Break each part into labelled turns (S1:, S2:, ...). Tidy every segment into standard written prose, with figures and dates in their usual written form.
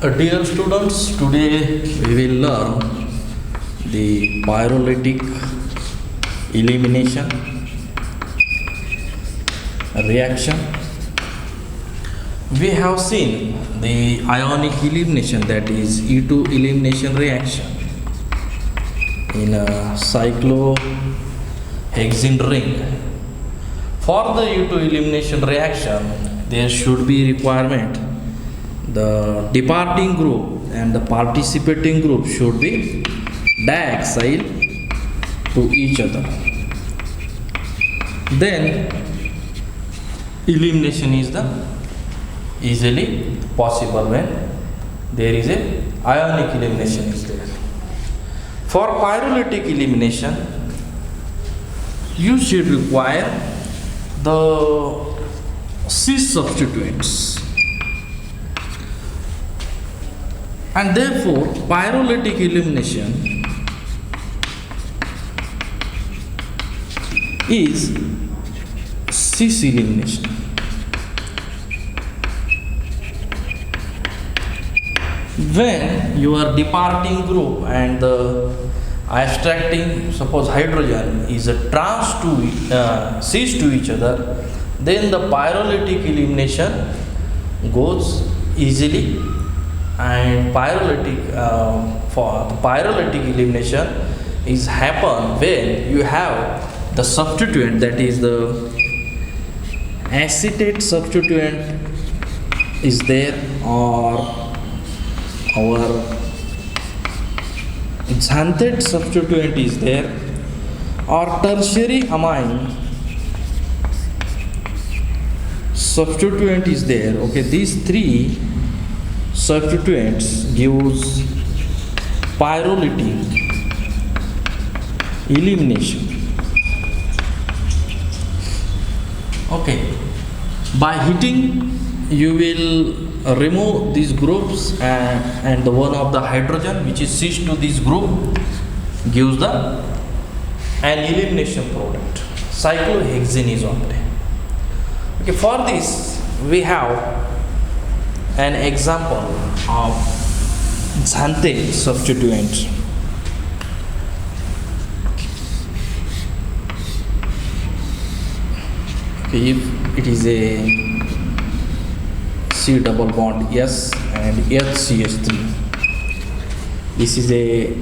S1: Dear students, today we will learn the pyrolytic elimination reaction. We have seen the ionic elimination, that is E2 elimination reaction in a cyclohexene ring. For the E2 elimination reaction, there should be requirement the departing group and the participating group should be diaxyl to each other. Then elimination is the easily possible when there is a ionic elimination is there. For pyrolytic elimination, you should require the cis substituents. And therefore, pyrolytic elimination is cis elimination. When your departing group and the abstracting, suppose hydrogen, is a trans to cis to each other, then the pyrolytic elimination goes easily. And for the pyrolytic elimination is happen when you have the substituent, that is the acetate substituent is there, or our xanthate substituent is there, or tertiary amine substituent is there. Okay, these three substituents gives pyrolytic elimination. Okay, by heating you will remove these groups, and the one of the hydrogen which is cis to this group gives the an elimination product, cyclohexene is obtained. Okay, for this we have an example of xanthate substituent. If it is a C double bond S and HCH3, this is a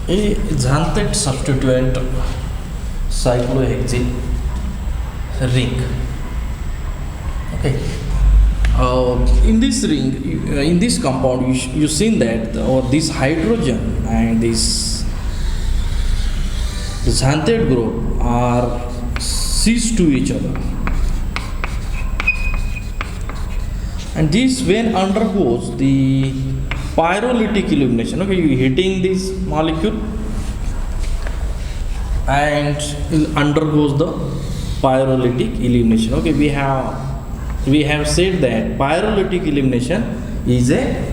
S1: xanthate substituent cyclohexene ring. Okay, in this ring, in this compound, you seen that this hydrogen and this xanthate group are cis to each other, and this when undergoes the pyrolytic elimination. Okay, you heating this molecule and it undergoes the pyrolytic elimination. Okay, we have said that pyrolytic elimination is a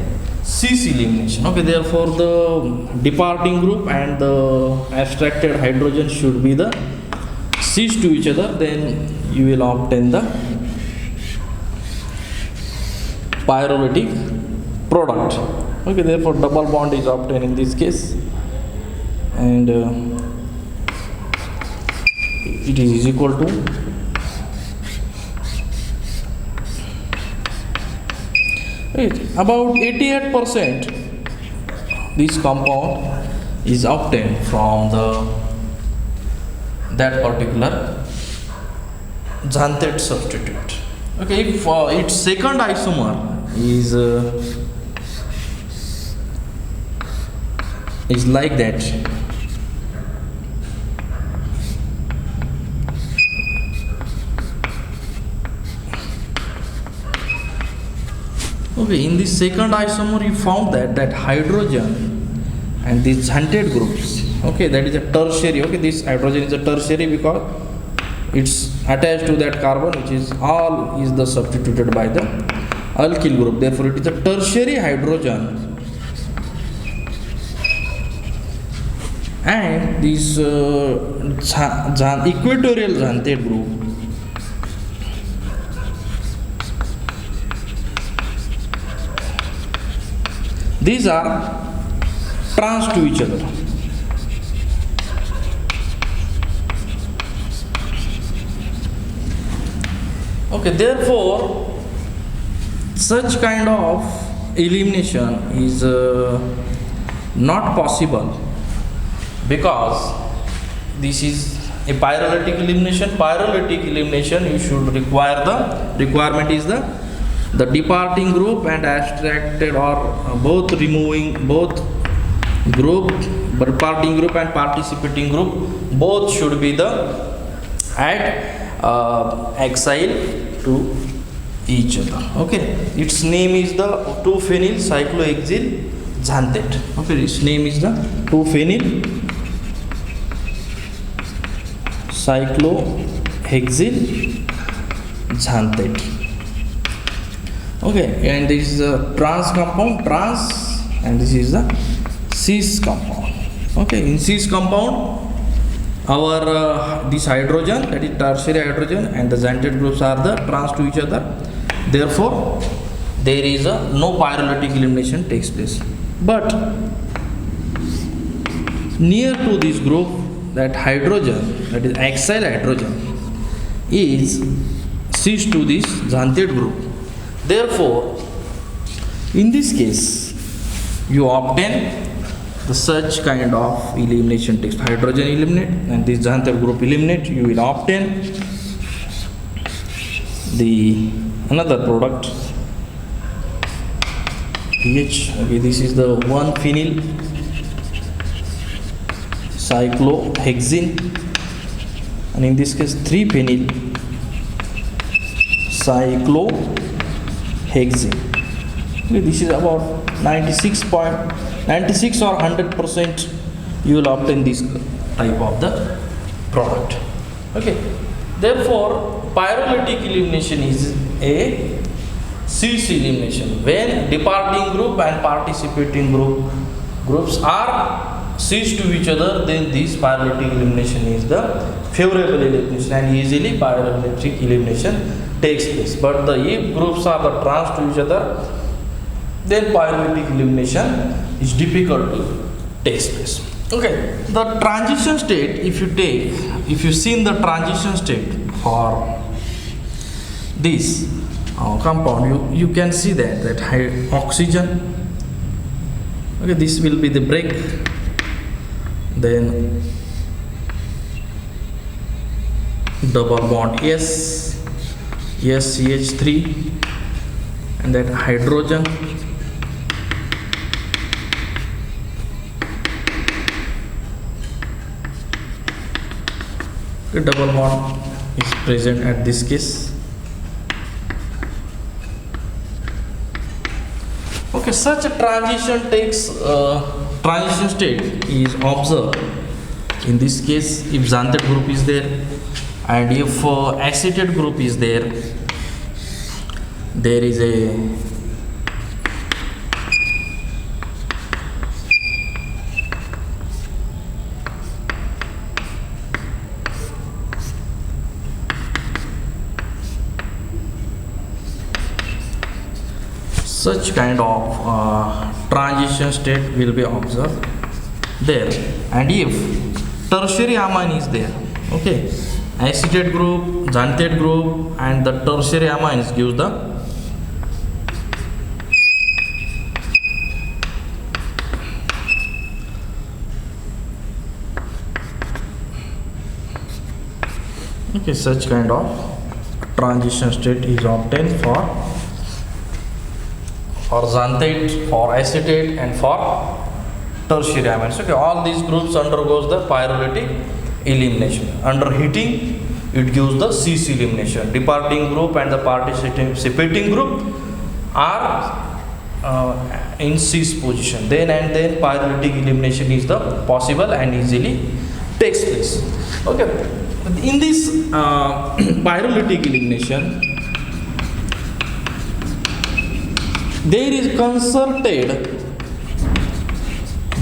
S1: cis elimination. Okay, therefore the departing group and the abstracted hydrogen should be the cis to each other, then you will obtain the pyrolytic product. Okay, therefore double bond is obtained in this case, and it is equal to about 88%. This compound is obtained from that particular xanthate substitute. Okay, if its second isomer is like that, okay, in this second isomer you found that hydrogen and these xanthate groups, okay, that is a tertiary. Okay, this hydrogen is a tertiary because it's attached to that carbon, which is the substituted by the alkyl group. Therefore it is a tertiary hydrogen, and this equatorial xanthate group These are trans to each other. Okay, therefore, such kind of elimination is not possible because this is a pyrolytic elimination. Pyrolytic elimination, you should require the requirement is the departing group and abstracted or both removing both group, departing group and participating group both should be the at exile to each other. Okay, its name is the 2-phenyl cyclohexyl xanthate. Okay, its name is the 2-phenyl cyclohexyl xanthate. Okay, and this is a trans compound, and this is the cis compound. Okay, in cis compound, our this hydrogen, that is tertiary hydrogen, and the xanthate groups are the trans to each other. Therefore, there is no pyrolytic elimination takes place. But near to this group, that hydrogen, that is acyl hydrogen, is cis to this xanthate group. Therefore, in this case, you obtain the such kind of elimination takes. Hydrogen eliminate and this xanthate group eliminate, you will obtain the another product pH. Okay, this is the 1-phenyl cyclohexene, and in this case 3-phenyl cyclohexene. Okay, this is about 96 or 100% you will obtain this type of the product. Okay, therefore pyrolytic elimination is a cis elimination. When departing group and participating groups are cis to each other, then this pyrolytic elimination is the favorable elimination and easily pyrolytic elimination takes place. But if groups are the trans to each other, then pyrolytic elimination is difficult to take place. Okay, the transition state, if you see in the transition state for this compound, you can see that oxygen. Okay, this will be the break. Then double bond S, CH3, and then hydrogen. The double bond is present at this case. Okay, such a transition state is observed. In this case, if xanthate group is there and if acetate group is there, there is a such kind of transition state will be observed there. And if tertiary amine is there, okay, acetate group, xanthate group, and the tertiary amines gives the okay, such kind of transition state is obtained for xanthate, for acetate, and for tertiary amines. Okay, all these groups undergoes the pyrolytic elimination. Under heating, it gives the cis elimination. Departing group and the participating group are in cis position. Then pyrolytic elimination is the possible and easily takes place. Okay, in this pyrolytic elimination, there is concerted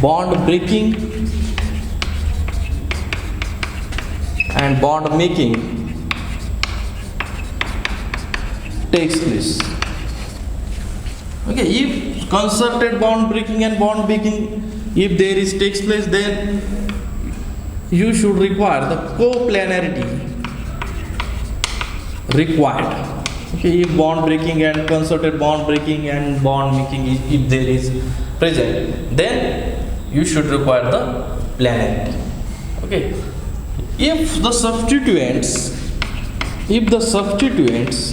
S1: bond breaking and bond making takes place. Okay, if concerted bond breaking and bond breaking, if there is takes place, then you should require the coplanarity required. Okay, if bond breaking and concerted bond breaking and bond making, if there is present, then you should require the planarity. Okay, if the substituents,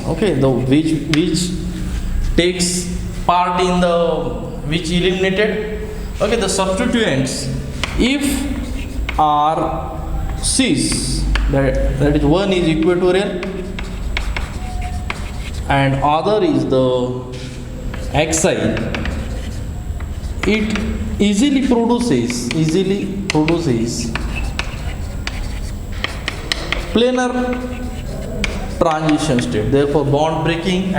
S1: okay, the which takes part in the which eliminated, okay, the substituents, if are cis, that is one is equatorial and other is the axial, it easily produces planar transition state. Therefore, bond making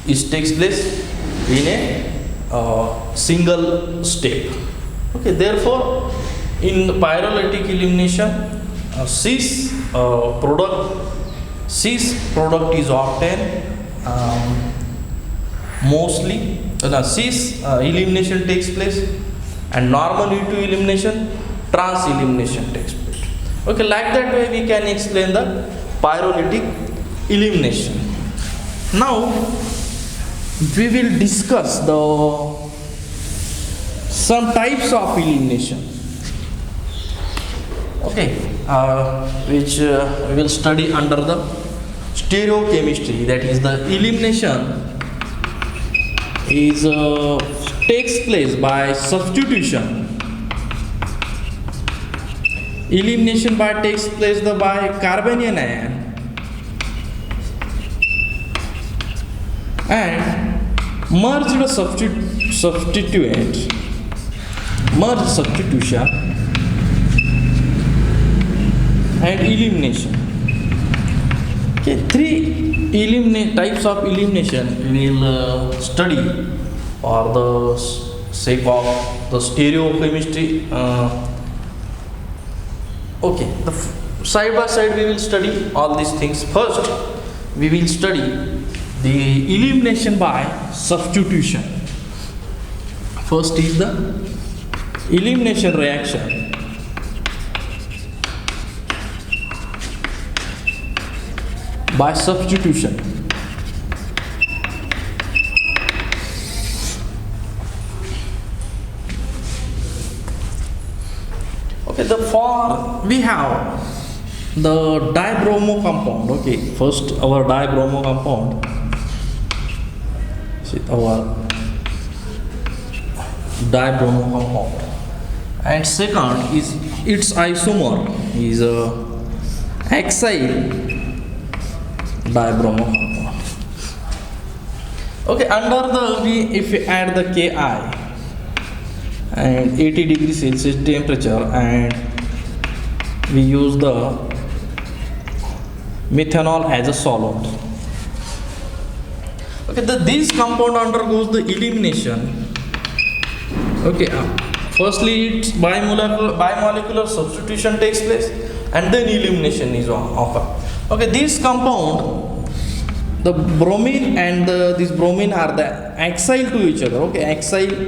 S1: is takes place in a single step. Okay, therefore, in pyrolytic elimination, cis product is obtained mostly. Cis elimination takes place, and normal U2 elimination, trans elimination takes place. Okay, like that way we can explain the pyrolytic elimination. Now we will discuss some types of elimination. Okay, which we will study under the stereochemistry. That is, the elimination is takes place by substitution. Elimination takes place by carbanion ion and merged substitution and elimination. Okay, three types of elimination we will study for the sake of the stereochemistry. Okay, side by side we will study all these things. First, we will study the elimination by substitution. First is the elimination reaction by substitution. Okay, we have the dibromo compound. Okay, first our dibromo compound. See our dibromo compound, and second is its isomer is axial dibromo compound. Okay, under if we add the Ki and 80 degrees Celsius temperature, and we use the methanol as a solvent. Okay, this compound undergoes the elimination. Okay, firstly its bimolecular substitution takes place, and then elimination is occurred. Okay, this compound, the bromine and this bromine are the axial to each other. Okay, axial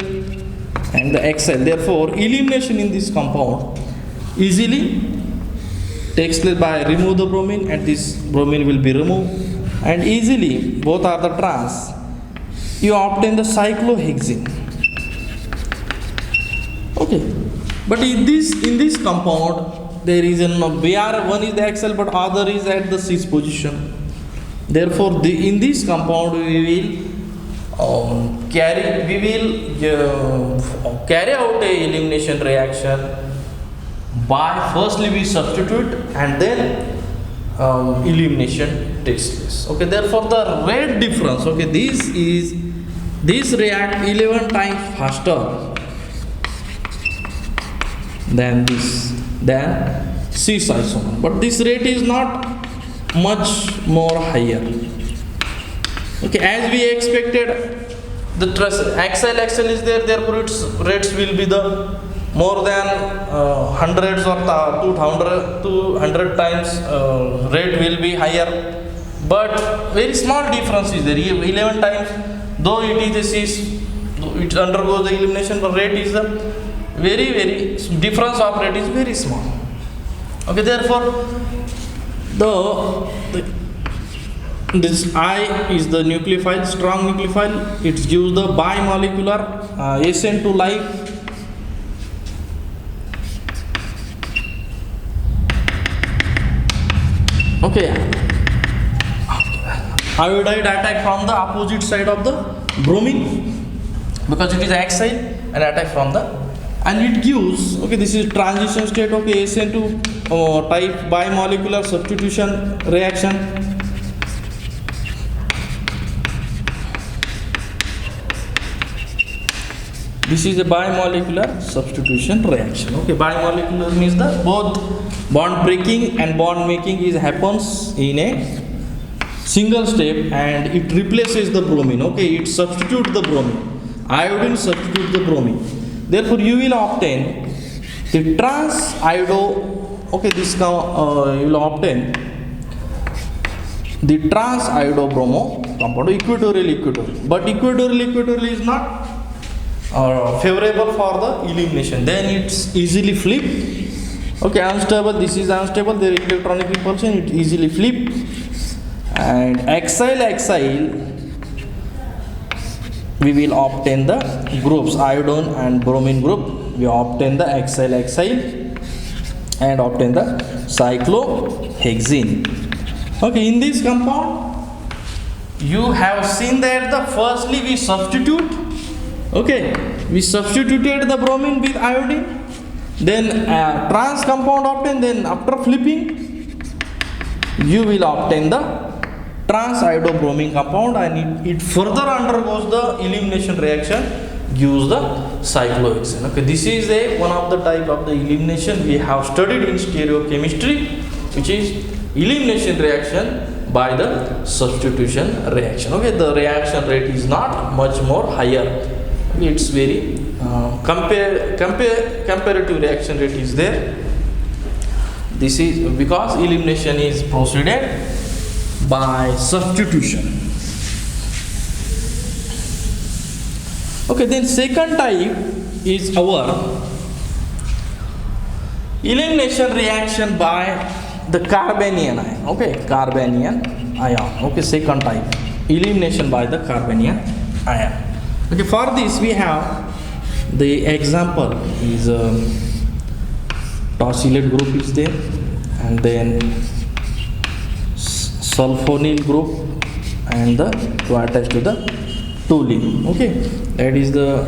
S1: and the axial. Therefore, elimination in this compound easily takes place by remove the bromine, and this bromine will be removed, and easily both are the trans. You obtain the cyclohexene. Okay, but in this compound there is an Br, one is the axial but other is at the cis position. Therefore, in this compound we will carry out a elimination reaction by firstly we substitute and then elimination takes place. Okay, therefore the rate difference, okay, this react 11 times faster than cis isomer, but this rate is not much more higher. Okay, as we expected, the axial is there, therefore its rates will be the more than hundreds or 200 times rate will be higher but very small difference is there. 11 times, though it is a cis, it undergoes the elimination, but rate is the very difference of rate is very small. Okay, therefore this I is the nucleophile, strong nucleophile. It gives the bimolecular ascent to life. Okay, iodide attack from the opposite side of the bromine because it is acyl, and attack from the, and it gives, okay, this is transition state. Okay, ascent to type bimolecular substitution reaction. This is a bimolecular substitution reaction. Okay, bimolecular means the both bond breaking and bond making is happens in a single step, and it replaces the bromine. Okay, it substitutes the bromine. Iodine substitutes the bromine. Therefore, you will obtain the trans iodo. Okay, this now you will obtain the trans iodo bromo compound, equatorial. But equatorial is not favorable for the elimination. Then it's easily flipped. Okay, unstable. This is unstable. The electronic repulsion, it easily flipped. And acyl, we will obtain the groups iodine and bromine group. We obtain the acyl and obtain the cyclohexene. Okay, in this compound, you have seen that the firstly we substitute. Okay, we substituted the bromine with iodine, then trans compound obtained, then after flipping, you will obtain the trans iodobromine compound, and it further undergoes the elimination reaction, gives the cyclohexane. Okay, this is one of the type of the elimination we have studied in stereochemistry, which is elimination reaction by the substitution reaction. Okay, the reaction rate is not much more higher. It's very comparative reaction rate is there. This is because elimination is proceeded by substitution. Okay, then second type is our elimination reaction by the carbanion ion. Okay, carbanion ion. Okay, second type, elimination by the carbanion ion. Okay, for this we have the example is tosylate group is there, and then sulfonyl group, and the to attach to the toluene. Okay, that is the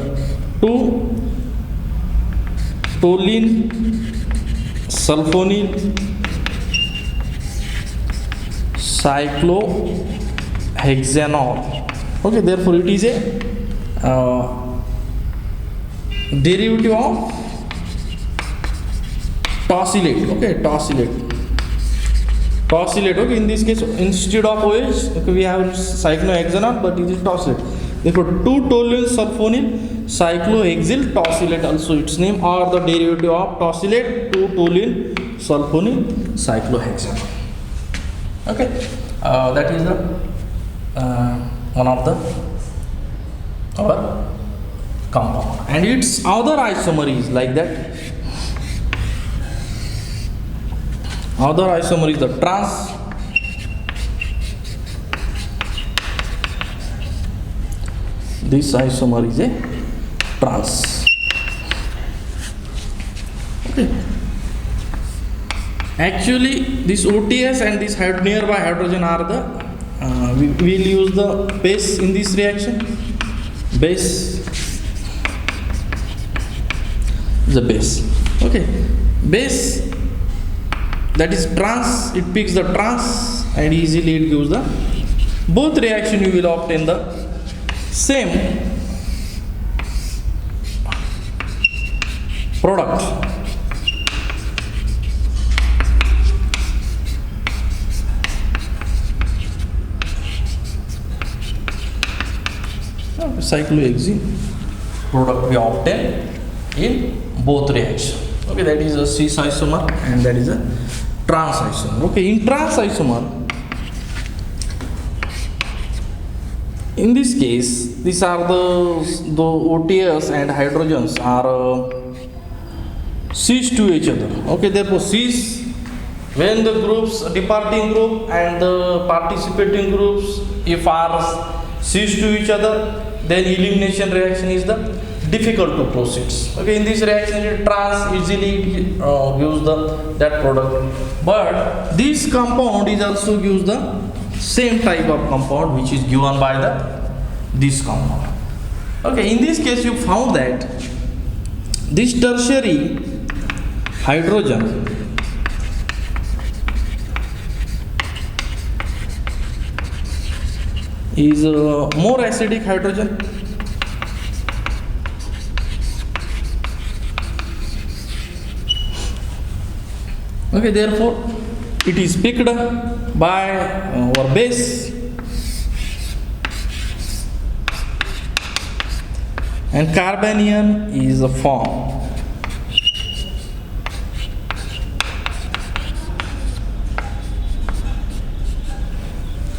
S1: 2 toluene sulfonyl cyclohexanol. Okay, therefore it is a derivative of tosylate. Okay, tosylate. Okay, in this case instead of OH, okay, we have cyclohexanol, but it is tosylate. Therefore 2 toluene sulfonyl cyclohexyl tosylate, also its name, or the derivative of tosylate, 2 toluene sulfonyl cyclohexanol. Okay, that is the one of the our compound, and its other isomer is like that. Other isomer is the trans. This isomer is a trans. Okay. Actually, this OTS and this nearby hydrogen are the we will use the base in this reaction. Base is the base. Okay, base, that is trans, it picks the trans and easily it gives the both reaction. You will obtain the same product. Cyclohexene product we obtain in both reactions. Okay, that is a cis isomer and that is a trans isomer. Okay, in trans isomer In this case, these are the OTS and hydrogens are cis to each other. Okay, therefore cis, when the groups departing group and the participating groups if are cis to each other, then elimination reaction is the difficult to proceed. Okay, in this reaction it trans easily gives the that product, but this compound is also gives the same type of compound which is given by the this compound. Okay, in this case you found that this tertiary hydrogen is more acidic hydrogen. Okay, therefore it is picked by our base and carbanium is a form.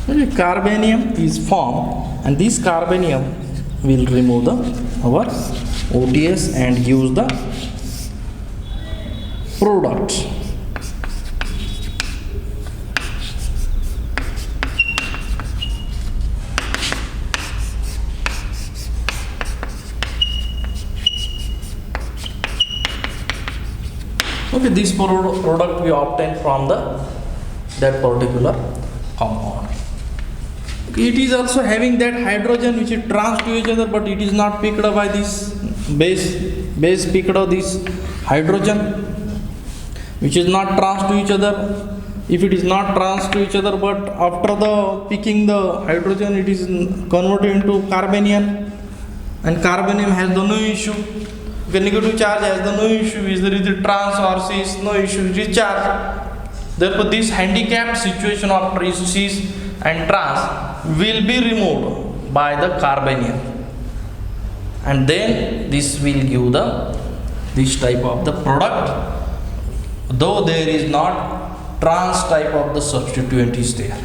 S1: Okay, carbanium is formed and this carbanium will remove the our OTS and use the product. Okay, this product we obtain from that particular compound. Okay, it is also having that hydrogen which is trans to each other, but it is not picked up by this base picked up this hydrogen which is not trans to each other. If it is not trans to each other, but after the picking the hydrogen it is converted into carbanium, and carbanium has the no issue. The negative charge has the no issue, is there is the trans or cis, no issue, it is charge. Therefore this handicapped situation of cis and trans will be removed by the carbanium, and then this will give the this type of the product, though there is not trans type of the substituent is there.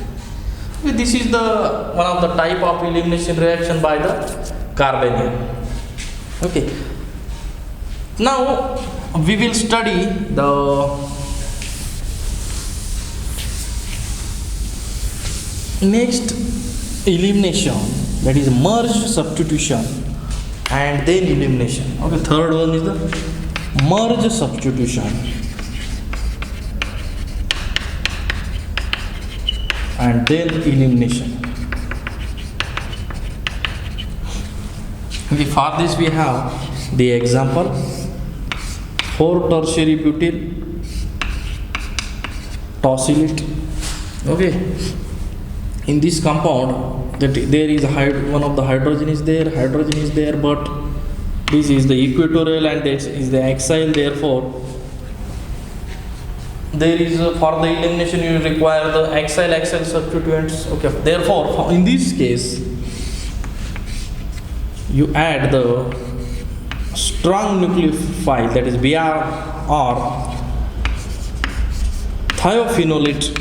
S1: Okay, this is the one of the type of elimination reaction by the carbanium. Okay, now we will study the next elimination, that is merge substitution and then elimination. Okay, third one is the merge substitution and then elimination. Okay, for this we have the example 4 tertiary butyl tosylate. Okay, in this compound that there is one of the hydrogen is there, but this is the equatorial and this is the axial, therefore there is for the elimination you require the axial substituents. Okay, therefore in this case you add the strong nucleophile, that is Br or thiophenolate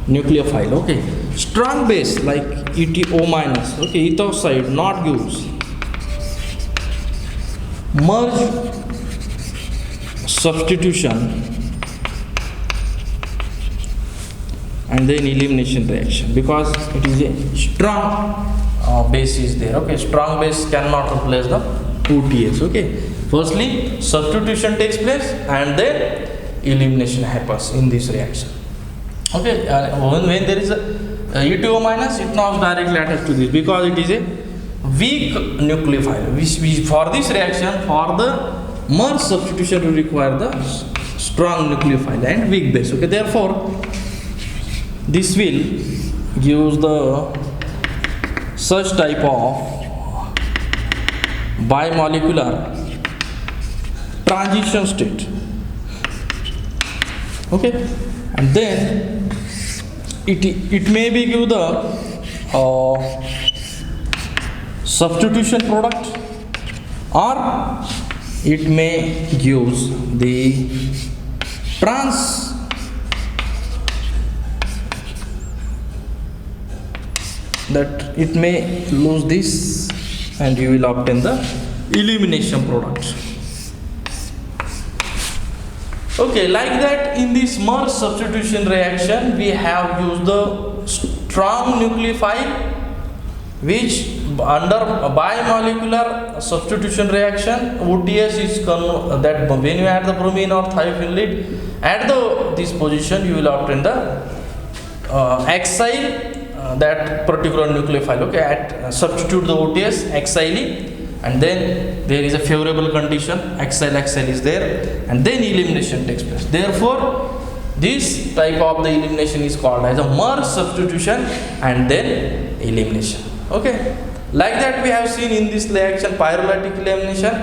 S1: nucleophile. Okay, strong base like ETO minus, okay, ethoside not gives merge substitution and then elimination reaction, because it is a strong base is there. Okay, strong base cannot replace the OTS. Okay, firstly substitution takes place and then elimination happens in this reaction. Okay, when there is a ETO minus, it now directly attached to this because it is a weak nucleophile. We for this reaction, for the merge substitution, we require the strong nucleophile and weak base. Okay, therefore this will give the such type of bimolecular transition state. Okay, and then it may be give the substitution product, or it may give the that it may lose this and you will obtain the elimination product. Okay, like that in this Merck substitution reaction we have used the strong nucleophile which under a bimolecular substitution reaction OTS is that when you add the bromine or thiophenolate at this position you will obtain the acyl that particular nucleophile. Okay, substitute the OTS acyl and then there is a favorable condition, acyl is there and then elimination takes place. Therefore this type of the elimination is called as a Merck substitution and then elimination. Okay, like that we have seen in this reaction pyrolytic elimination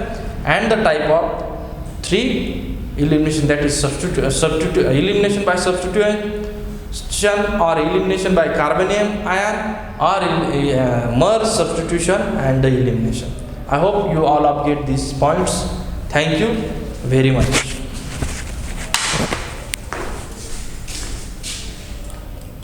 S1: and the type of 3 elimination, that is elimination by substitution or elimination by carbanium ion or Merck substitution and the elimination. I hope you all update these points. Thank you very much.